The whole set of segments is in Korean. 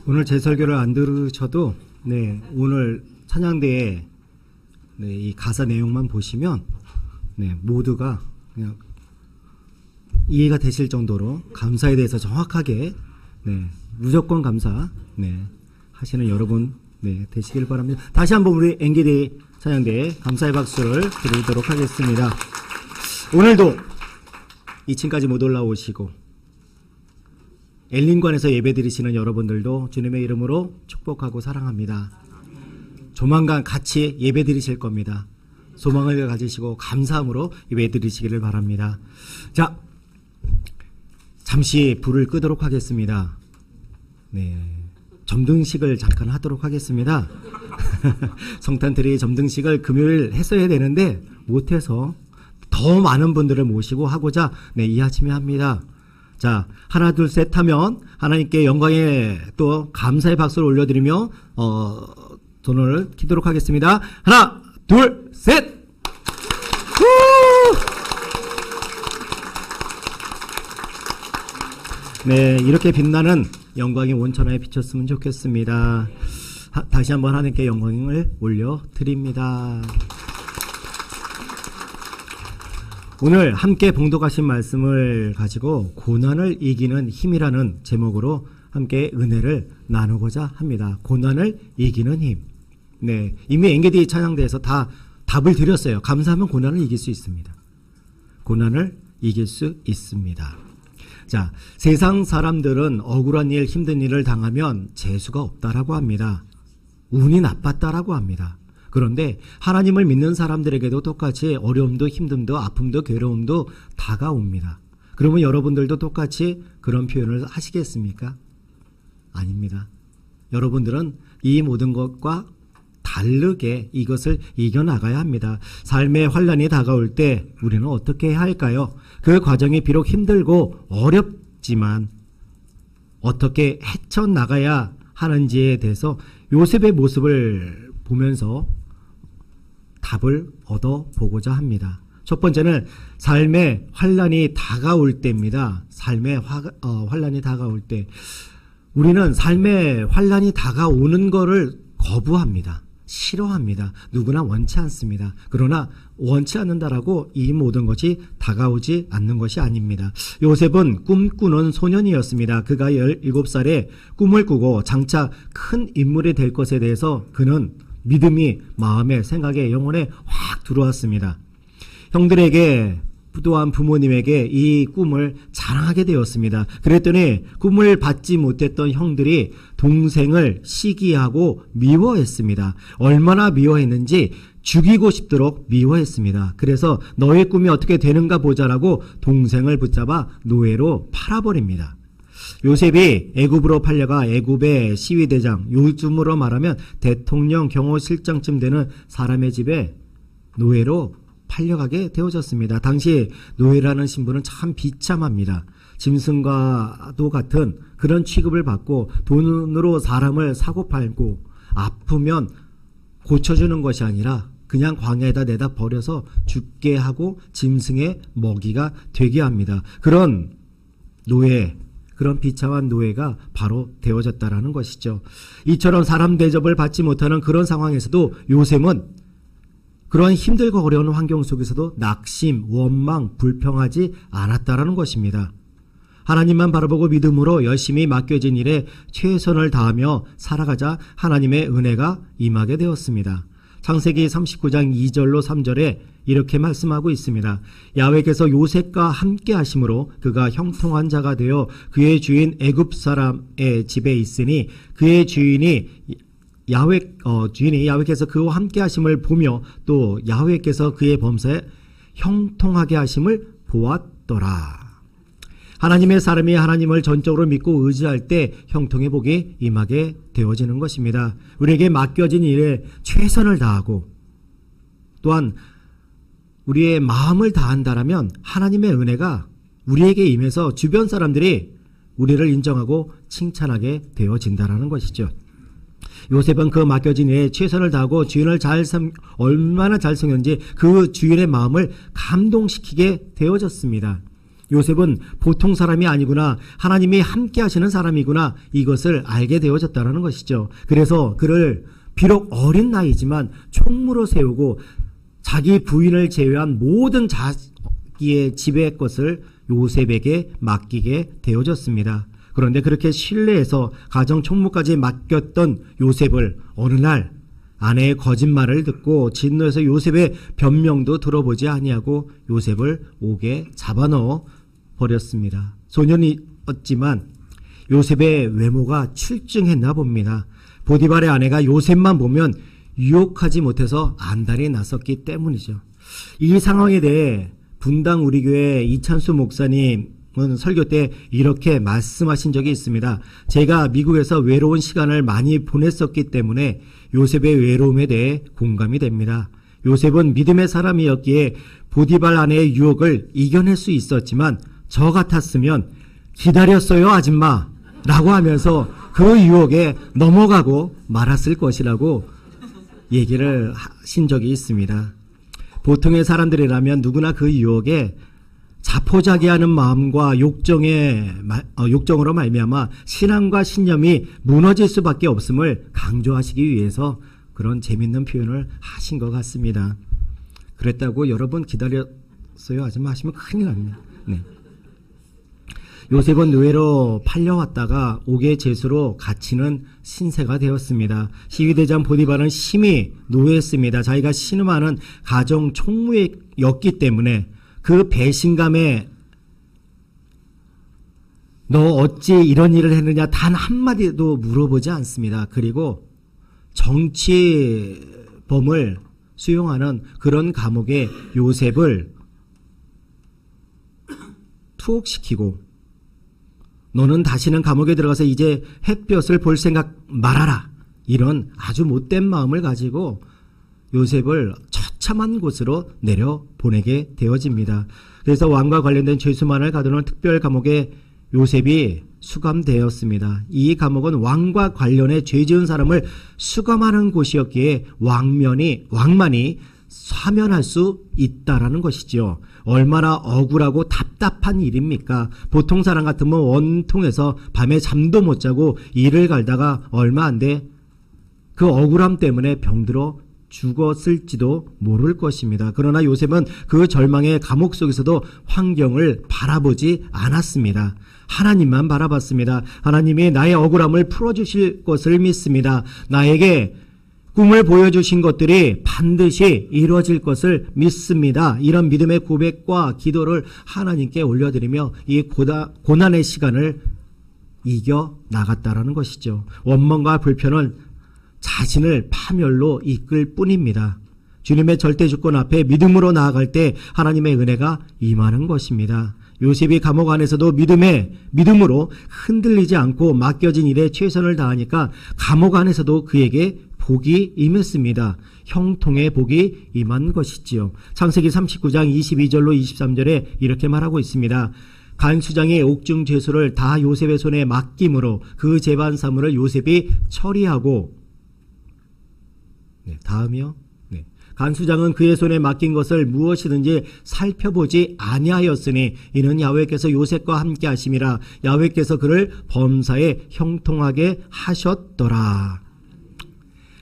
오늘 제 설교를 안 들으셔도 오늘 찬양대에 이 가사 내용만 보시면 모두가 그냥 이해가 되실 정도로 감사에 대해서 정확하게 무조건 감사 하시는 여러분 되시길 바랍니다. 다시 한번 우리 NGD 찬양대에 감사의 박수를 드리도록 하겠습니다. 오늘도 2층까지 못 올라오시고 엘린관에서 예배드리시는 여러분들도 주님의 이름으로 축복하고 사랑합니다. 조만간 같이 예배드리실 겁니다. 소망을 가지시고 감사함으로 예배드리시기를 바랍니다. 자, 잠시 불을 끄도록 하겠습니다. 점등식을 잠깐 하도록 하겠습니다. 성탄트리 점등식을 금요일 했어야 되는데 못해서 더 많은 분들을 모시고 하고자 이 아침에 합니다. 자, 하나 둘 셋 하면 하나님께 영광에 또 감사의 박수를 올려드리며 돈을 키도록 하겠습니다. 하나 둘 셋. 이렇게 빛나는 영광의 원천하에 비쳤으면 좋겠습니다. 다시 한번 하나님께 영광을 올려드립니다. 오늘 함께 봉독하신 말씀을 가지고 고난을 이기는 힘이라는 제목으로 함께 은혜를 나누고자 합니다. 고난을 이기는 힘. 이미 NGD 찬양대에서 다 답을 드렸어요. 감사하면 고난을 이길 수 있습니다. 고난을 이길 수 있습니다. 자, 세상 사람들은 억울한 일, 힘든 일을 당하면 재수가 없다라고 합니다. 운이 나빴다라고 합니다. 그런데 하나님을 믿는 사람들에게도 똑같이 어려움도 힘듦도 아픔도 괴로움도 다가옵니다. 그러면 여러분들도 똑같이 그런 표현을 하시겠습니까? 아닙니다. 여러분들은 이 모든 것과 다르게 이것을 이겨나가야 합니다. 삶의 환난이 다가올 때 우리는 어떻게 해야 할까요? 그 과정이 비록 힘들고 어렵지만 어떻게 헤쳐나가야 하는지에 대해서 요셉의 모습을 보면서 답을 얻어보고자 합니다. 첫 번째는 삶의 환난이 다가올 때입니다. 삶의 환난이 다가올 때 우리는 삶의 환난이 다가오는 것을 거부합니다. 싫어합니다. 누구나 원치 않습니다. 그러나 원치 않는다라고 이 모든 것이 다가오지 않는 것이 아닙니다. 요셉은 꿈꾸는 소년이었습니다. 그가 17살에 꿈을 꾸고 장차 큰 인물이 될 것에 대해서 그는 믿음이 마음에 생각에 영혼에 확 들어왔습니다. 형들에게 또한 부모님에게 이 꿈을 자랑하게 되었습니다. 그랬더니 꿈을 받지 못했던 형들이 동생을 시기하고 미워했습니다. 얼마나 미워했는지 죽이고 싶도록 미워했습니다. 그래서 너의 꿈이 어떻게 되는가 보자라고 동생을 붙잡아 노예로 팔아버립니다. 요셉이 애굽으로 팔려가 애굽의 시위대장, 요즘으로 말하면 대통령 경호실장쯤 되는 사람의 집에 노예로 팔려가게 되어졌습니다. 당시 노예라는 신분은 참 비참합니다. 짐승과도 같은 그런 취급을 받고 돈으로 사람을 사고 팔고 아프면 고쳐주는 것이 아니라 그냥 광야에다 내다 버려서 죽게 하고 짐승의 먹이가 되게 합니다. 그런 노예, 그런 비참한 노예가 바로 되어졌다라는 것이죠. 이처럼 사람 대접을 받지 못하는 그런 상황에서도 요셉은 그러한 힘들고 어려운 환경 속에서도 낙심, 원망, 불평하지 않았다라는 것입니다. 하나님만 바라보고 믿음으로 열심히 맡겨진 일에 최선을 다하며 살아가자 하나님의 은혜가 임하게 되었습니다. 창세기 39장 2절로 3절에 이렇게 말씀하고 있습니다. 야훼께서 요셉과 함께 하심으로 그가 형통한 자가 되어 그의 주인 애굽 사람의 집에 있으니 그의 주인이 야훼께서 그와 함께 하심을 보며 또 야훼께서 그의 범사에 형통하게 하심을 보았더라. 하나님의 사람이 하나님을 전적으로 믿고 의지할 때 형통의 복이 임하게 되어지는 것입니다. 우리에게 맡겨진 일에 최선을 다하고 또한 우리의 마음을 다한다라면 하나님의 은혜가 우리에게 임해서 주변 사람들이 우리를 인정하고 칭찬하게 되어진다라는 것이죠. 요셉은 그 맡겨진 일에 최선을 다하고 주인을 얼마나 잘 섬겼는지 그 주인의 마음을 감동시키게 되어졌습니다. 요셉은 보통 사람이 아니구나, 하나님이 함께 하시는 사람이구나, 이것을 알게 되어졌다는 것이죠. 그래서 그를 비록 어린 나이지만 총무로 세우고 자기 부인을 제외한 모든 자기의 집의 것을 요셉에게 맡기게 되어졌습니다. 그런데 그렇게 신뢰해서 가정 총무까지 맡겼던 요셉을 어느 날 아내의 거짓말을 듣고 진노해서 요셉의 변명도 들어보지 아니하고 요셉을 옥에 잡아넣어 버렸습니다. 소년이었지만 요셉의 외모가 출중했나 봅니다. 보디발의 아내가 요셉만 보면 유혹하지 못해서 안달이 났었기 때문이죠. 이 상황에 대해 분당 우리 교회 이찬수 목사님은 설교 때 이렇게 말씀하신 적이 있습니다. 제가 미국에서 외로운 시간을 많이 보냈었기 때문에 요셉의 외로움에 대해 공감이 됩니다. 요셉은 믿음의 사람이었기에 보디발 아내의 유혹을 이겨낼 수 있었지만 저 같았으면 기다렸어요 아줌마 라고 하면서 그 유혹에 넘어가고 말았을 것이라고 얘기를 하신 적이 있습니다. 보통의 사람들이라면 누구나 그 유혹에 자포자기하는 마음과 욕정으로 말미암아 신앙과 신념이 무너질 수밖에 없음을 강조하시기 위해서 그런 재밌는 표현을 하신 것 같습니다. 그랬다고 여러분 기다렸어요 아줌마 하시면 큰일 납니다. 네. 요셉은 의외로 팔려왔다가 옥의 죄수로 갇히는 신세가 되었습니다. 시위대장 보디발은 심히 노했습니다. 자기가 신음하는 가정 총무였기 때문에 그 배신감에 너 어찌 이런 일을 했느냐 단 한마디도 물어보지 않습니다. 그리고 정치범을 수용하는 그런 감옥에 요셉을 투옥시키고 너는 다시는 감옥에 들어가서 이제 햇볕을 볼 생각 말아라. 이런 아주 못된 마음을 가지고 요셉을 처참한 곳으로 내려보내게 되어집니다. 그래서 왕과 관련된 죄수만을 가두는 특별 감옥에 요셉이 수감되었습니다. 이 감옥은 왕과 관련해 죄 지은 사람을 수감하는 곳이었기에 왕만이 사면할 수 있다라는 것이죠. 얼마나 억울하고 답답한 일입니까? 보통 사람 같으면 원통해서 밤에 잠도 못 자고 일을 갈다가 얼마 안 돼 그 억울함 때문에 병들어 죽었을지도 모를 것입니다. 그러나 요셉은 그 절망의 감옥 속에서도 환경을 바라보지 않았습니다. 하나님만 바라봤습니다. 하나님이 나의 억울함을 풀어주실 것을 믿습니다. 나에게 꿈을 보여주신 것들이 반드시 이루어질 것을 믿습니다. 이런 믿음의 고백과 기도를 하나님께 올려드리며 이 고난의 시간을 이겨 나갔다라는 것이죠. 원망과 불편은 자신을 파멸로 이끌 뿐입니다. 주님의 절대 주권 앞에 믿음으로 나아갈 때 하나님의 은혜가 임하는 것입니다. 요셉이 감옥 안에서도 믿음으로 흔들리지 않고 맡겨진 일에 최선을 다하니까 감옥 안에서도 그에게 복이 임했습니다. 형통의 복이 임한 것이지요. 창세기 39장 22절로 23절에 이렇게 말하고 있습니다. 간수장이 옥중 죄수를 다 요셉의 손에 맡김으로 그 재반 사물을 요셉이 처리하고 다음이요. 간수장은 그의 손에 맡긴 것을 무엇이든지 살펴보지 아니하였으니 이는 야훼께서 요셉과 함께 하심이라. 야훼께서 그를 범사에 형통하게 하셨더라.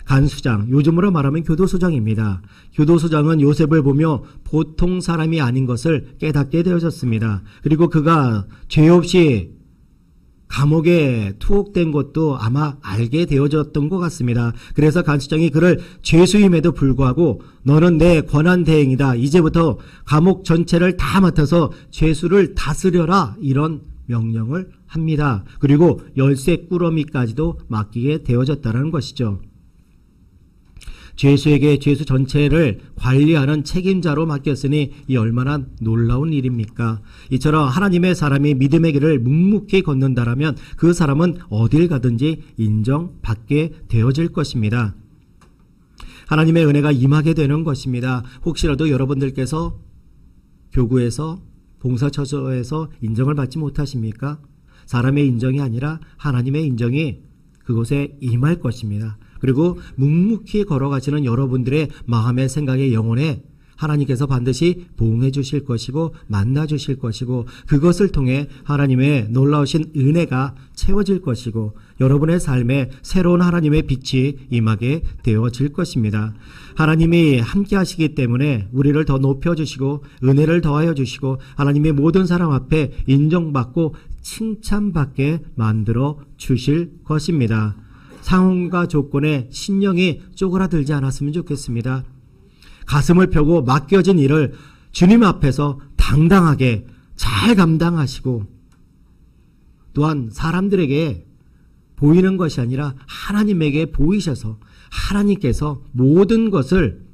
간수장, 요즘으로 말하면 교도소장입니다. 교도소장은 요셉을 보며 보통 사람이 아닌 것을 깨닫게 되어졌습니다. 그리고 그가 죄 없이 감옥에 투옥된 것도 아마 알게 되어졌던 것 같습니다. 그래서 간수장이 그를 죄수임에도 불구하고 너는 내 권한 대행이다. 이제부터 감옥 전체를 다 맡아서 죄수를 다스려라. 이런 명령을 합니다. 그리고 열쇠 꾸러미까지도 맡기게 되어졌다는 것이죠. 죄수에게 죄수 전체를 관리하는 책임자로 맡겼으니 이 얼마나 놀라운 일입니까? 이처럼 하나님의 사람이 믿음의 길을 묵묵히 걷는다라면 그 사람은 어딜 가든지 인정받게 되어질 것입니다. 하나님의 은혜가 임하게 되는 것입니다. 혹시라도 여러분들께서 교구에서 봉사처소에서 인정을 받지 못하십니까? 사람의 인정이 아니라 하나님의 인정이 그곳에 임할 것입니다. 그리고 묵묵히 걸어가시는 여러분들의 마음의 생각의 영혼에 하나님께서 반드시 보응해 주실 것이고 만나 주실 것이고 그것을 통해 하나님의 놀라우신 은혜가 채워질 것이고 여러분의 삶에 새로운 하나님의 빛이 임하게 되어질 것입니다. 하나님이 함께 하시기 때문에 우리를 더 높여주시고 은혜를 더하여 주시고 하나님의 모든 사람 앞에 인정받고 칭찬받게 만들어 주실 것입니다. 상황과 조건에 신령이 쪼그라들지 않았으면 좋겠습니다. 가슴을 펴고 맡겨진 일을 주님 앞에서 당당하게 잘 감당하시고 또한 사람들에게 보이는 것이 아니라 하나님에게 보이셔서 하나님께서 모든 것을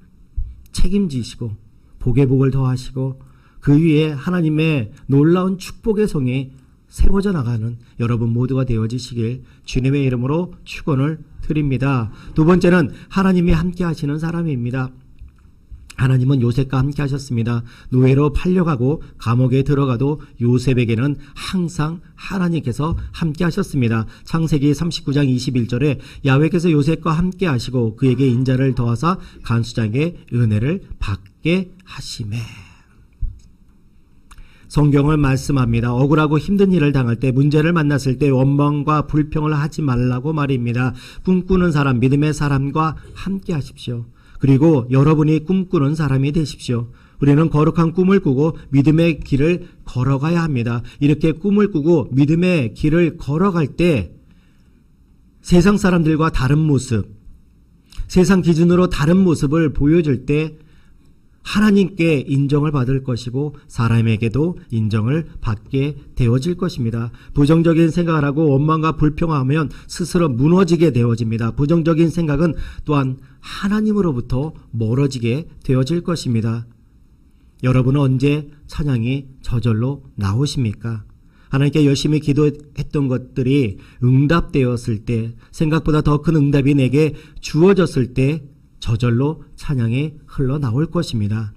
책임지시고 복에 복을 더하시고 그 위에 하나님의 놀라운 축복의 성이 세워져 나가는 여러분 모두가 되어지시길 주님의 이름으로 축원을 드립니다. 두 번째는 하나님이 함께 하시는 사람입니다. 하나님은 요셉과 함께 하셨습니다. 노예로 팔려가고 감옥에 들어가도 요셉에게는 항상 하나님께서 함께 하셨습니다. 창세기 39장 21절에 야훼께서 요셉과 함께 하시고 그에게 인자를 더하사 간수장의 은혜를 받게 하시매. 성경을 말씀합니다. 억울하고 힘든 일을 당할 때 문제를 만났을 때 원망과 불평을 하지 말라고 말입니다. 꿈꾸는 사람, 믿음의 사람과 함께 하십시오. 그리고 여러분이 꿈꾸는 사람이 되십시오. 우리는 거룩한 꿈을 꾸고 믿음의 길을 걸어가야 합니다. 이렇게 꿈을 꾸고 믿음의 길을 걸어갈 때 세상 사람들과 다른 모습, 세상 기준으로 다른 모습을 보여줄 때 하나님께 인정을 받을 것이고 사람에게도 인정을 받게 되어질 것입니다. 부정적인 생각을 하고 원망과 불평하면 스스로 무너지게 되어집니다. 부정적인 생각은 또한 하나님으로부터 멀어지게 되어질 것입니다. 여러분은 언제 찬양이 저절로 나오십니까? 하나님께 열심히 기도했던 것들이 응답되었을 때, 생각보다 더 큰 응답이 내게 주어졌을 때 저절로 찬양이 흘러나올 것입니다.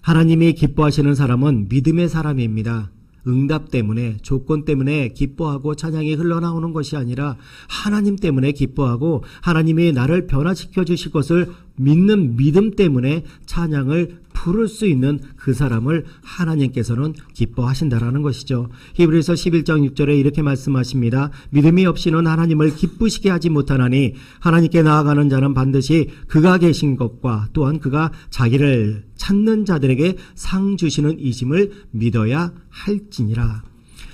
하나님이 기뻐하시는 사람은 믿음의 사람입니다. 응답 때문에, 조건 때문에 기뻐하고 찬양이 흘러나오는 것이 아니라 하나님 때문에 기뻐하고 하나님이 나를 변화시켜 주실 것을 믿는 믿음 때문에 찬양을 부를 수 있는 그 사람을 하나님께서는 기뻐하신다라는 것이죠. 히브리서 11장 6절에 이렇게 말씀하십니다. 믿음이 없이는 하나님을 기쁘시게 하지 못하나니 하나님께 나아가는 자는 반드시 그가 계신 것과 또한 그가 자기를 찾는 자들에게 상 주시는 이심을 믿어야 할지니라.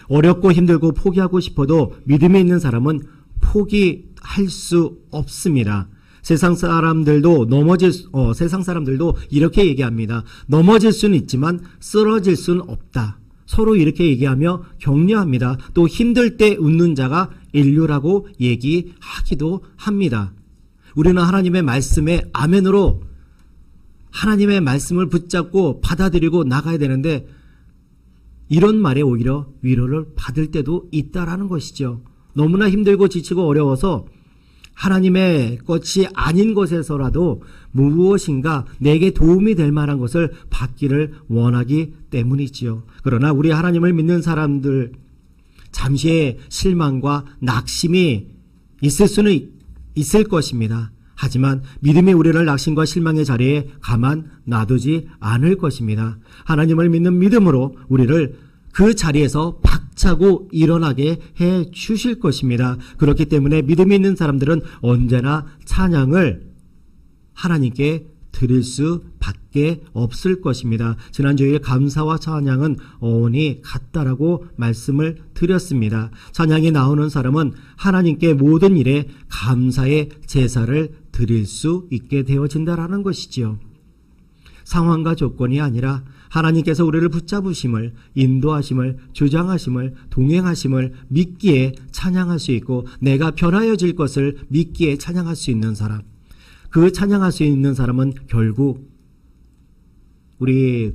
어렵고 힘들고 포기하고 싶어도 믿음이 있는 사람은 포기할 수 없습니다. 세상 사람들도 세상 사람들도 이렇게 얘기합니다. 넘어질 수는 있지만 쓰러질 수는 없다. 서로 이렇게 얘기하며 격려합니다. 또 힘들 때 웃는 자가 인류라고 얘기하기도 합니다. 우리는 하나님의 말씀에 아멘으로 하나님의 말씀을 붙잡고 받아들이고 나가야 되는데 이런 말에 오히려 위로를 받을 때도 있다라는 것이죠. 너무나 힘들고 지치고 어려워서 하나님의 것이 아닌 것에서라도 무엇인가 내게 도움이 될 만한 것을 받기를 원하기 때문이지요. 그러나 우리 하나님을 믿는 사람들 잠시의 실망과 낙심이 있을 수는 있을 것입니다. 하지만 믿음이 우리를 낙심과 실망의 자리에 가만 놔두지 않을 것입니다. 하나님을 믿는 믿음으로 우리를 그 자리에서 박차고 일어나게 해 주실 것입니다. 그렇기 때문에 믿음이 있는 사람들은 언제나 찬양을 하나님께 드릴 수밖에 없을 것입니다. 지난주에 감사와 찬양은 어원이 같다라고 말씀을 드렸습니다. 찬양이 나오는 사람은 하나님께 모든 일에 감사의 제사를 드릴 수 있게 되어진다라는 것이지요. 상황과 조건이 아니라 하나님께서 우리를 붙잡으심을, 인도하심을, 주장하심을, 동행하심을 믿기에 찬양할 수 있고 내가 변화해질 것을 믿기에 찬양할 수 있는 사람, 그 찬양할 수 있는 사람은 결국 우리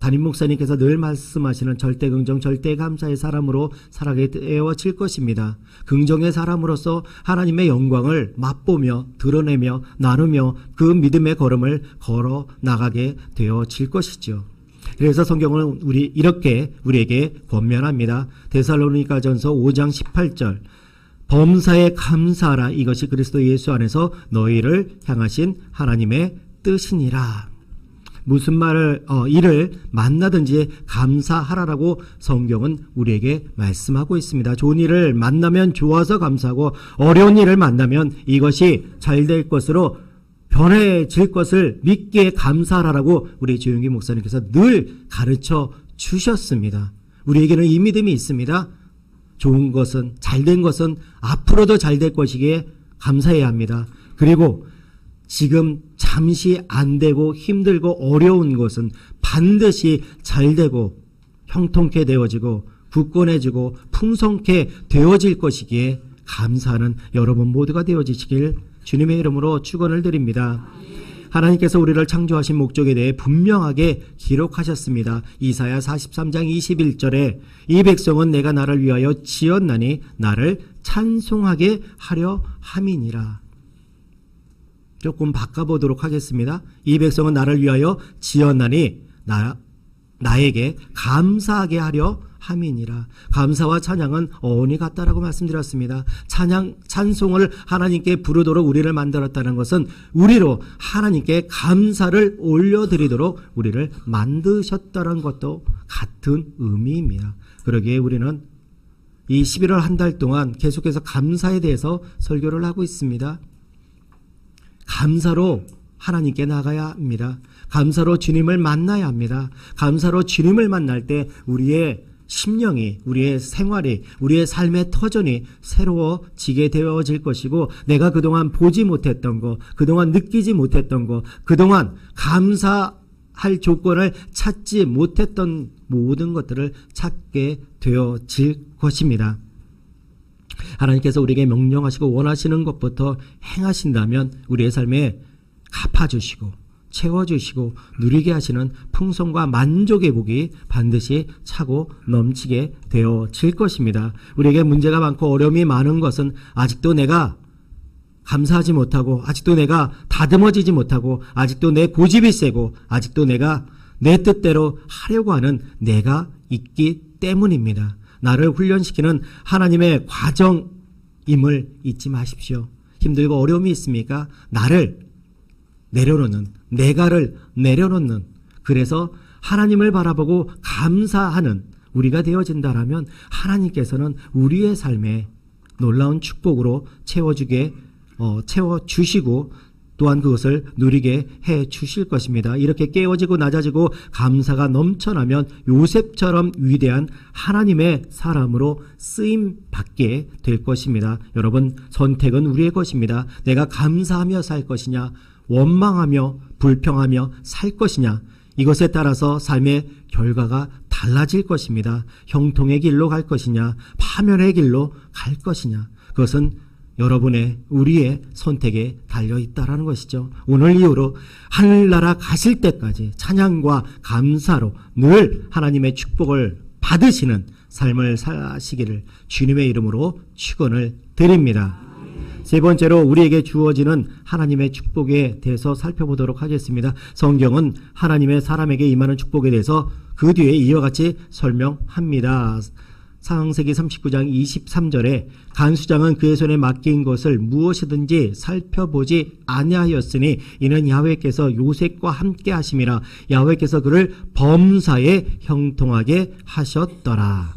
담임 목사님께서 늘 말씀하시는 절대긍정, 절대감사의 사람으로 살아가게 되어질 것입니다. 긍정의 사람으로서 하나님의 영광을 맛보며 드러내며 나누며 그 믿음의 걸음을 걸어 나가게 되어질 것이죠. 그래서 성경은 이렇게 우리에게 권면합니다. 데살로니가전서 5장 18절 범사에 감사하라. 이것이 그리스도 예수 안에서 너희를 향하신 하나님의 뜻이니라. 무슨 일을 만나든지 감사하라라고 성경은 우리에게 말씀하고 있습니다. 좋은 일을 만나면 좋아서 감사하고 어려운 일을 만나면 이것이 잘 될 것으로 변해질 것을 믿기에 감사하라라고 우리 조용기 목사님께서 늘 가르쳐 주셨습니다. 우리에게는 이 믿음이 있습니다. 좋은 것은, 잘된 것은 앞으로도 잘 될 것이기에 감사해야 합니다. 그리고 지금 잠시 안 되고 힘들고 어려운 것은 반드시 잘 되고 형통케 되어지고 굳건해지고 풍성케 되어질 것이기에 감사하는 여러분 모두가 되어지시길 주님의 이름으로 축원을 드립니다. 하나님께서 우리를 창조하신 목적에 대해 분명하게 기록하셨습니다. 이사야 43장 21절에 이 백성은 내가 나를 위하여 지었나니 나를 찬송하게 하려 함이니라. 조금 바꿔보도록 하겠습니다. 이 백성은 나를 위하여 지었나니 나에게 감사하게 하려 함이니라. 감사와 찬양은 어원이 같다라고 말씀드렸습니다. 찬송을 하나님께 부르도록 우리를 만들었다는 것은 우리로 하나님께 감사를 올려드리도록 우리를 만드셨다는 것도 같은 의미입니다. 그러기에 우리는 이 11월 한 달 동안 계속해서 감사에 대해서 설교를 하고 있습니다. 감사로 하나님께 나가야 합니다. 감사로 주님을 만나야 합니다. 감사로 주님을 만날 때 우리의 심령이, 우리의 생활이, 우리의 삶의 터전이 새로워지게 되어질 것이고, 내가 그동안 보지 못했던 것, 그동안 느끼지 못했던 것, 그동안 감사할 조건을 찾지 못했던 모든 것들을 찾게 되어질 것입니다. 하나님께서 우리에게 명령하시고 원하시는 것부터 행하신다면 우리의 삶에 갚아주시고 채워주시고 누리게 하시는 풍성과 만족의 복이 반드시 차고 넘치게 되어질 것입니다. 우리에게 문제가 많고 어려움이 많은 것은 아직도 내가 감사하지 못하고, 아직도 내가 다듬어지지 못하고, 아직도 내 고집이 세고, 아직도 내가 내 뜻대로 하려고 하는 내가 있기 때문입니다. 나를 훈련시키는 하나님의 과정임을 잊지 마십시오. 힘들고 어려움이 있습니까? 나를 내려놓는, 내가를 내려놓는, 그래서 하나님을 바라보고 감사하는 우리가 되어진다라면 하나님께서는 우리의 삶에 놀라운 축복으로 채워주시고 또한 그것을 누리게 해 주실 것입니다. 이렇게 깨어지고 낮아지고 감사가 넘쳐나면 요셉처럼 위대한 하나님의 사람으로 쓰임 받게 될 것입니다. 여러분, 선택은 우리의 것입니다. 내가 감사하며 살 것이냐, 원망하며 불평하며 살 것이냐, 이것에 따라서 삶의 결과가 달라질 것입니다. 형통의 길로 갈 것이냐, 파멸의 길로 갈 것이냐, 그것은 여러분의, 우리의 선택에 달려있다라는 것이죠. 오늘 이후로 하늘나라 가실 때까지 찬양과 감사로 늘 하나님의 축복을 받으시는 삶을 사시기를 주님의 이름으로 축원을 드립니다. 세 번째로 우리에게 주어지는 하나님의 축복에 대해서 살펴보도록 하겠습니다. 성경은 하나님의 사람에게 임하는 축복에 대해서 그 뒤에 이와 같이 설명합니다. 창세기 39장 23절에 간수장은 그의 손에 맡긴 것을 무엇이든지 살펴보지 아니하였으니 이는 야훼께서 요셉과 함께 하심이라. 야훼께서 그를 범사에 형통하게 하셨더라.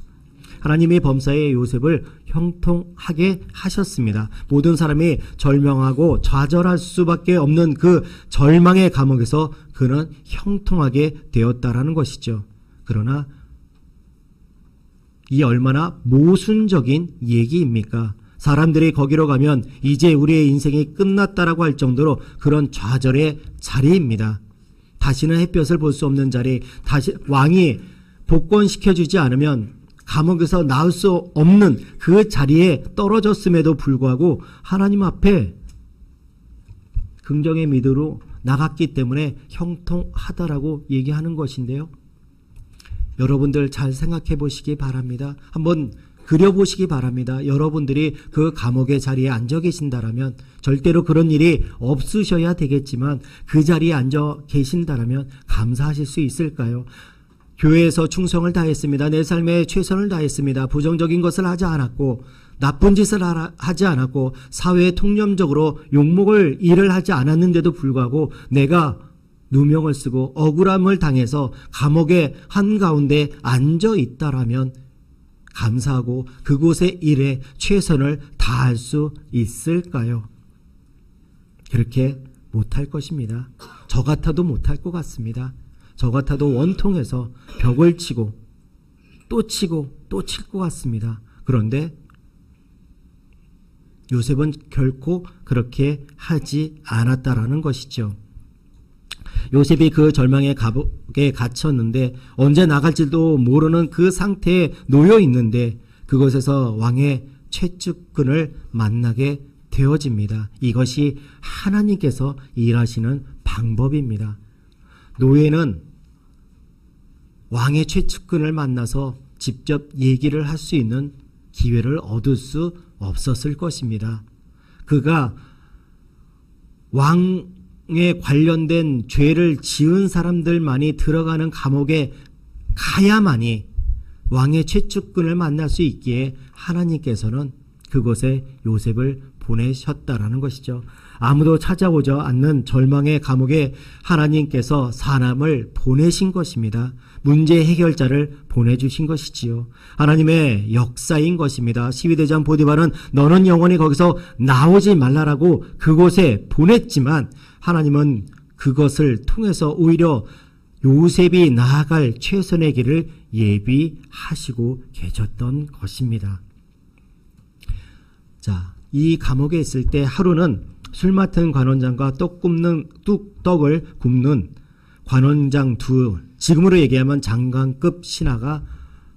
하나님이 범사에 요셉을 형통하게 하셨습니다. 모든 사람이 절망하고 좌절할 수밖에 없는 그 절망의 감옥에서 그는 형통하게 되었다라는 것이죠. 그러나 이 얼마나 모순적인 얘기입니까? 사람들이 거기로 가면 이제 우리의 인생이 끝났다라고 할 정도로 그런 좌절의 자리입니다. 다시는 햇볕을 볼 수 없는 자리, 다시 왕이 복권시켜주지 않으면 감옥에서 나올 수 없는 그 자리에 떨어졌음에도 불구하고 하나님 앞에 긍정의 믿음으로 나갔기 때문에 형통하다라고 얘기하는 것인데요. 여러분들 잘 생각해 보시기 바랍니다. 한번 그려보시기 바랍니다. 여러분들이 그 감옥의 자리에 앉아 계신다라면, 절대로 그런 일이 없으셔야 되겠지만 그 자리에 앉아 계신다라면 감사하실 수 있을까요? 교회에서 충성을 다했습니다. 내 삶에 최선을 다했습니다. 부정적인 것을 하지 않았고 나쁜 짓을 하지 않았고 사회에 통념적으로 욕먹을 일을 하지 않았는데도 불구하고 내가 누명을 쓰고 억울함을 당해서 감옥의 한가운데 앉아 있다라면 감사하고 그곳의 일에 최선을 다할 수 있을까요? 그렇게 못할 것입니다. 저 같아도 못할 것 같습니다. 저 같아도 원통해서 벽을 치고 또 칠 것 같습니다. 그런데 요셉은 결코 그렇게 하지 않았다라는 것이죠. 요셉이 그 절망의 감옥에 갇혔는데 언제 나갈지도 모르는 그 상태에 놓여 있는데 그곳에서 왕의 최측근을 만나게 되어집니다. 이것이 하나님께서 일하시는 방법입니다. 노예는 왕의 최측근을 만나서 직접 얘기를 할 수 있는 기회를 얻을 수 없었을 것입니다. 그가 왕에 관련된 죄를 지은 사람들만이 들어가는 감옥에 가야만이 왕의 최측근을 만날 수 있기에 하나님께서는 그곳에 요셉을 보내셨다라는 것이죠. 아무도 찾아오지 않는 절망의 감옥에 하나님께서 사람을 보내신 것입니다. 문제 해결자를 보내주신 것이지요. 하나님의 역사인 것입니다. 12대장 보디발은 너는 영원히 거기서 나오지 말라라고 그곳에 보냈지만 하나님은 그것을 통해서 오히려 요셉이 나아갈 최선의 길을 예비하시고 계셨던 것입니다. 자, 이 감옥에 있을 때 하루는 술 맡은 관원장과 떡을 굽는 관원장 지금으로 얘기하면 장관급 신하가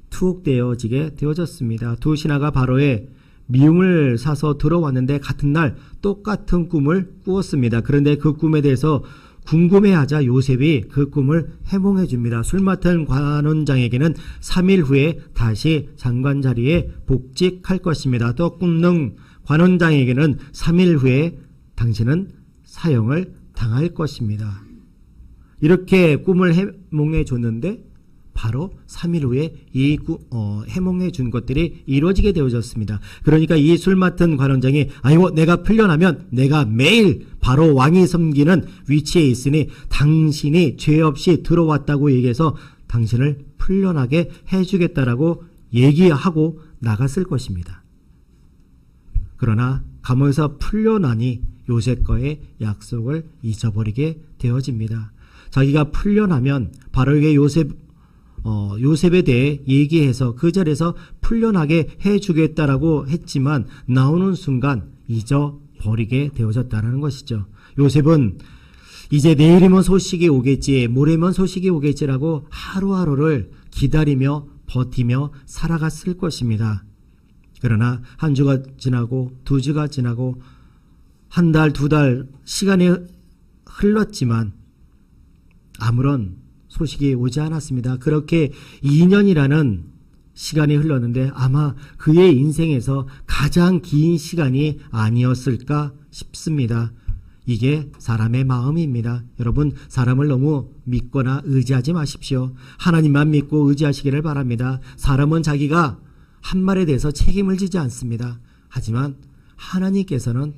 투옥되어지게 되어졌습니다. 두 신하가 바로에 미움을 사서 들어왔는데 같은 날 똑같은 꿈을 꾸었습니다. 그런데 그 꿈에 대해서 궁금해하자 요셉이 그 꿈을 해몽해 줍니다. 술 맡은 관원장에게는 3일 후에 다시 장관 자리에 복직할 것입니다. 떡 굽는 관원장에게는 3일 후에 당신은 사형을 당할 것입니다. 이렇게 꿈을 해몽해 줬는데 바로 3일 후에 이 해몽해 준 것들이 이루어지게 되어졌습니다. 그러니까 이 술 맡은 관원장이 아이고 내가 풀려나면 내가 매일 바로 왕이 섬기는 위치에 있으니 당신이 죄 없이 들어왔다고 얘기해서 당신을 풀려나게 해주겠다라고 얘기하고 나갔을 것입니다. 그러나 감옥에서 풀려나니 요셉과의 약속을 잊어버리게 되어집니다. 자기가 풀려나면 바로에게 요셉에 대해 얘기해서 그 자리에서 풀려나게 해주겠다라고 했지만 나오는 순간 잊어버리게 되어졌다는 것이죠. 요셉은 이제 내일이면 소식이 오겠지, 모레면 소식이 오겠지라고 하루하루를 기다리며 버티며 살아갔을 것입니다. 그러나 한 주가 지나고 두 주가 지나고 한 달, 두 달 시간이 흘렀지만 아무런 소식이 오지 않았습니다. 그렇게 2년이라는 시간이 흘렀는데 아마 그의 인생에서 가장 긴 시간이 아니었을까 싶습니다. 이게 사람의 마음입니다. 여러분, 사람을 너무 믿거나 의지하지 마십시오. 하나님만 믿고 의지하시기를 바랍니다. 사람은 자기가 한 말에 대해서 책임을 지지 않습니다. 하지만 하나님께서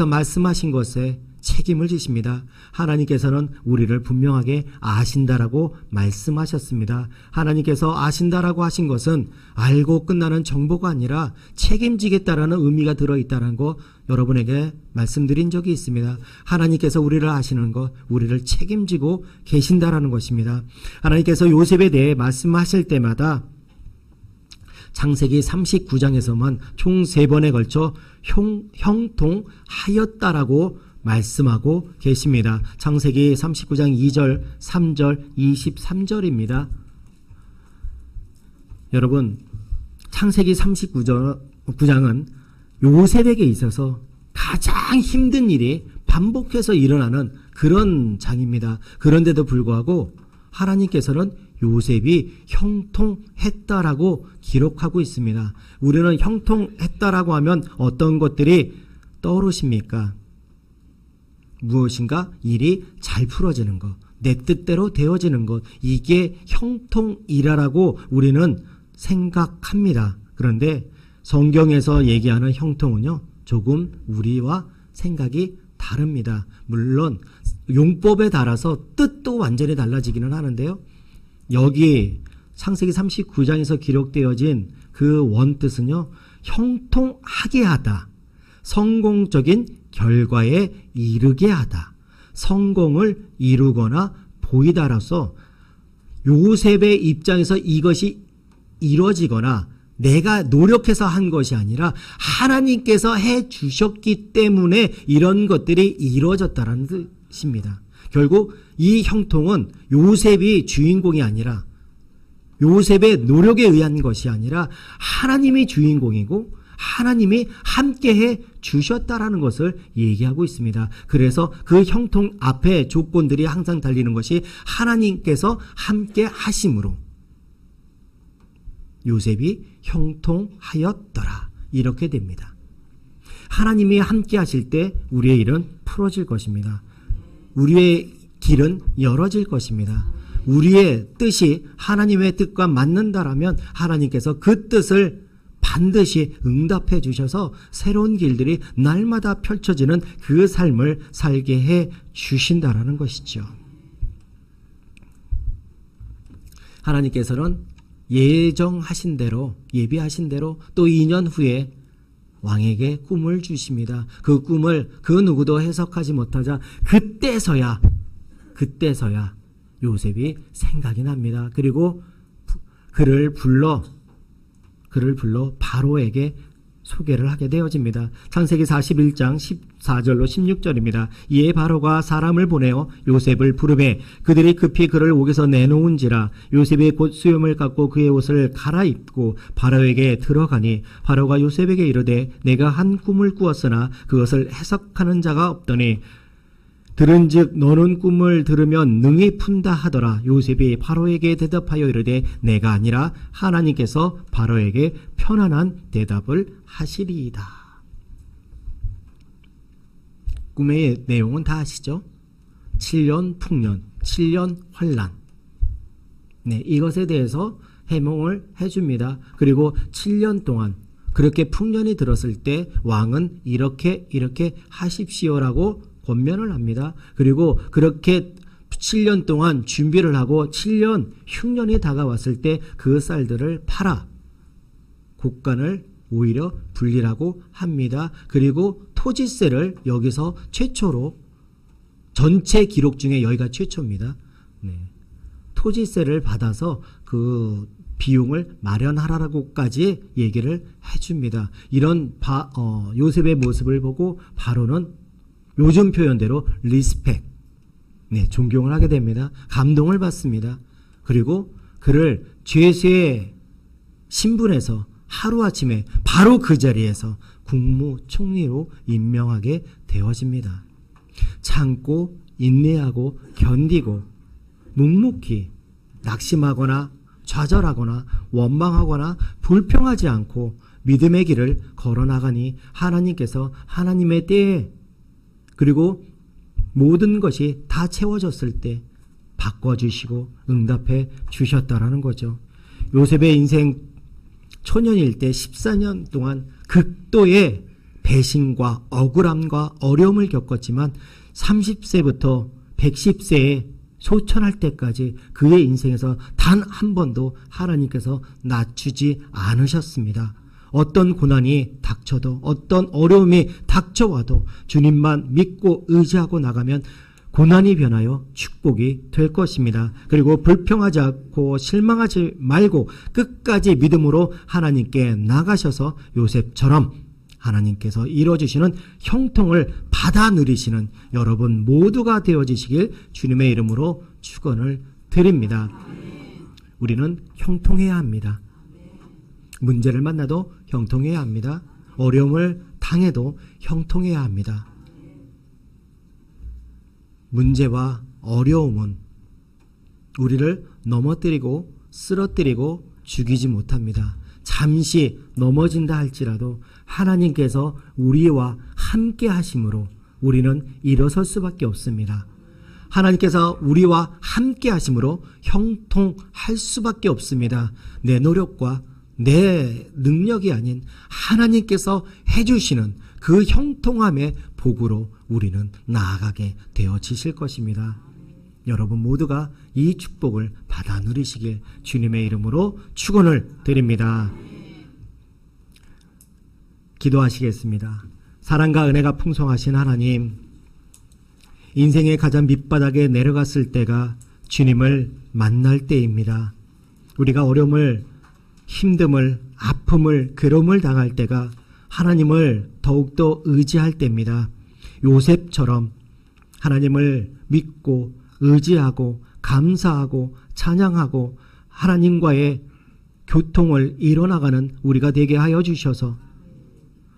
말씀하신 것에 책임을 지십니다. 하나님께서는 우리를 분명하게 아신다라고 말씀하셨습니다. 하나님께서 아신다라고 하신 것은 알고 끝나는 정보가 아니라 책임지겠다라는 의미가 들어있다는 거 여러분에게 말씀드린 적이 있습니다. 하나님께서 우리를 아시는 것, 우리를 책임지고 계신다라는 것입니다. 하나님께서 요셉에 대해 말씀하실 때마다 창세기 39장에서만 총 3번에 걸쳐 형통하였다라고 말씀하고 계십니다. 창세기 39장 2절, 3절, 23절입니다. 여러분, 창세기 39장은 요셉에게 있어서 가장 힘든 일이 반복해서 일어나는 그런 장입니다. 그런데도 불구하고 하나님께서는 요셉이 형통했다라고 기록하고 있습니다. 우리는 형통했다라고 하면 어떤 것들이 떠오르십니까? 무엇인가 일이 잘 풀어지는 것, 내 뜻대로 되어지는 것, 이게 형통이라고 우리는 생각합니다. 그런데 성경에서 얘기하는 형통은요, 조금 우리와 생각이 다릅니다. 물론 용법에 따라서 뜻도 완전히 달라지기는 하는데요. 여기 창세기 39장에서 기록되어진 그 원뜻은요, 형통하게 하다, 성공적인 결과에 이르게 하다, 성공을 이루거나 보이다라서 요셉의 입장에서 이것이 이루어지거나 내가 노력해서 한 것이 아니라 하나님께서 해 주셨기 때문에 이런 것들이 이루어졌다는 뜻입니다. 결국 이 형통은 요셉이 주인공이 아니라, 요셉의 노력에 의한 것이 아니라 하나님이 주인공이고 하나님이 함께해 주셨다라는 것을 얘기하고 있습니다. 그래서 그 형통 앞에 조건들이 항상 달리는 것이 하나님께서 함께 하심으로 요셉이 형통하였더라, 이렇게 됩니다. 하나님이 함께 하실 때 우리의 일은 풀어질 것입니다. 우리의 길은 열어질 것입니다. 우리의 뜻이 하나님의 뜻과 맞는다라면 하나님께서 그 뜻을 반드시 응답해 주셔서 새로운 길들이 날마다 펼쳐지는 그 삶을 살게 해 주신다라는 것이죠. 하나님께서는 예정하신 대로, 예비하신 대로 또 2년 후에 왕에게 꿈을 주십니다. 그 꿈을 그 누구도 해석하지 못하자 그때서야 요셉이 생각이 납니다. 그리고 그를 불러 바로에게 소개를 하게 되어집니다. 창세기 41장 14절로 16절입니다. 이에 바로가 사람을 보내어 요셉을 부르매 그들이 급히 그를 옥에서 내놓은지라. 요셉이 곧 수염을 깎고 그의 옷을 갈아입고 바로에게 들어가니 바로가 요셉에게 이르되 내가 한 꿈을 꾸었으나 그것을 해석하는 자가 없더니 들은즉 너는 꿈을 들으면 능히 푼다 하더라. 요셉이 바로에게 대답하여 이르되 내가 아니라 하나님께서 바로에게 편안한 대답을 하시리이다. 꿈의 내용은 다 아시죠? 7년 풍년, 7년 환란. 네, 이것에 대해서 해몽을 해줍니다. 그리고 7년 동안 그렇게 풍년이 들었을 때 왕은 이렇게 하십시오라고 권면을 합니다. 그리고 그렇게 7년 동안 준비를 하고 7년 흉년이 다가왔을 때 그 쌀들을 팔아 곡간을 오히려 분리라고 합니다. 그리고 토지세를 여기서 최초로, 전체 기록 중에 여기가 최초입니다. 네. 토지세를 받아서 그 비용을 마련하라고까지 얘기를 해줍니다. 이런 요셉의 모습을 보고 바로는 요즘 표현대로 리스펙, 네, 존경을 하게 됩니다. 감동을 받습니다. 그리고 그를 죄수의 신분에서 하루아침에 바로 그 자리에서 국무총리로 임명하게 되어집니다. 참고 인내하고 견디고 묵묵히 낙심하거나 좌절하거나 원망하거나 불평하지 않고 믿음의 길을 걸어나가니 하나님께서 하나님의 때에, 그리고 모든 것이 다 채워졌을 때 바꿔주시고 응답해 주셨다라는 거죠. 요셉의 인생 초년일 때 14년 동안 극도의 배신과 억울함과 어려움을 겪었지만 30세부터 110세에 소천할 때까지 그의 인생에서 단 한 번도 하나님께서 낮추지 않으셨습니다. 어떤 고난이 닥쳐도, 어떤 어려움이 닥쳐와도 주님만 믿고 의지하고 나가면 고난이 변하여 축복이 될 것입니다. 그리고 불평하지 않고 실망하지 말고 끝까지 믿음으로 하나님께 나가셔서 요셉처럼 하나님께서 이루어주시는 형통을 받아 누리시는 여러분 모두가 되어지시길 주님의 이름으로 축원을 드립니다. 우리는 형통해야 합니다. 문제를 만나도 형통해야 합니다. 어려움을 당해도 형통해야 합니다. 문제와 어려움은 우리를 넘어뜨리고 쓰러뜨리고 죽이지 못합니다. 잠시 넘어진다 할지라도 하나님께서 우리와 함께 하심으로 우리는 일어설 수밖에 없습니다. 하나님께서 우리와 함께 하심으로 형통할 수밖에 없습니다. 내 노력과 내 능력이 아닌 하나님께서 해주시는 그 형통함의 복으로 우리는 나아가게 되어지실 것입니다. 여러분 모두가 이 축복을 받아 누리시길 주님의 이름으로 축원을 드립니다. 기도하시겠습니다. 사랑과 은혜가 풍성하신 하나님, 인생의 가장 밑바닥에 내려갔을 때가 주님을 만날 때입니다. 우리가 어려움을, 힘듦을, 아픔을, 괴로움을 당할 때가 하나님을 더욱더 의지할 때입니다. 요셉처럼 하나님을 믿고 의지하고 감사하고 찬양하고 하나님과의 교통을 이뤄나가는 우리가 되게 하여 주셔서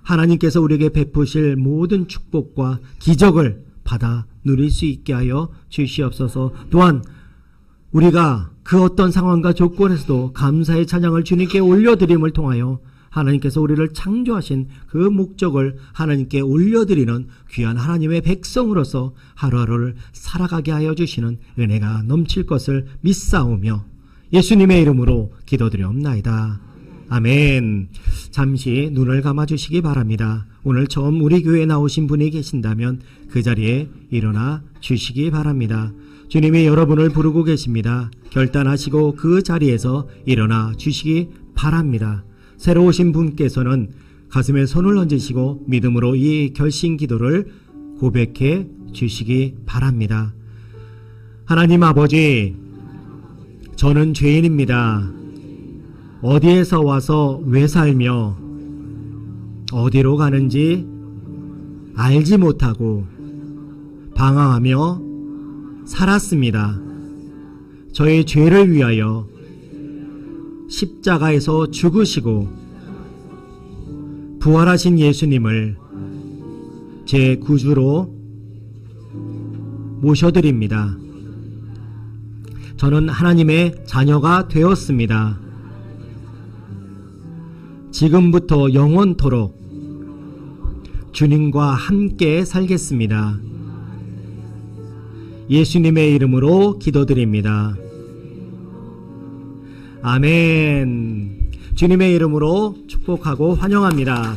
하나님께서 우리에게 베푸실 모든 축복과 기적을 받아 누릴 수 있게 하여 주시옵소서. 또한 우리가 그 어떤 상황과 조건에서도 감사의 찬양을 주님께 올려드림을 통하여 하나님께서 우리를 창조하신 그 목적을 하나님께 올려드리는 귀한 하나님의 백성으로서 하루하루를 살아가게 하여 주시는 은혜가 넘칠 것을 믿사오며 예수님의 이름으로 기도드리옵나이다. 아멘. 잠시 눈을 감아주시기 바랍니다. 오늘 처음 우리 교회에 나오신 분이 계신다면 그 자리에 일어나 주시기 바랍니다. 주님이 여러분을 부르고 계십니다. 결단하시고 그 자리에서 일어나 주시기 바랍니다. 새로 오신 분께서는 가슴에 손을 얹으시고 믿음으로 이 결심 기도를 고백해 주시기 바랍니다. 하나님 아버지, 저는 죄인입니다. 어디에서 와서 왜 살며 어디로 가는지 알지 못하고 방황하며 살았습니다. 저의 죄를 위하여 십자가에서 죽으시고 부활하신 예수님을 제 구주로 모셔드립니다. 저는 하나님의 자녀가 되었습니다. 지금부터 영원토록 주님과 함께 살겠습니다. 예수님의 이름으로 기도드립니다. 아멘. 주님의 이름으로 축복하고 환영합니다.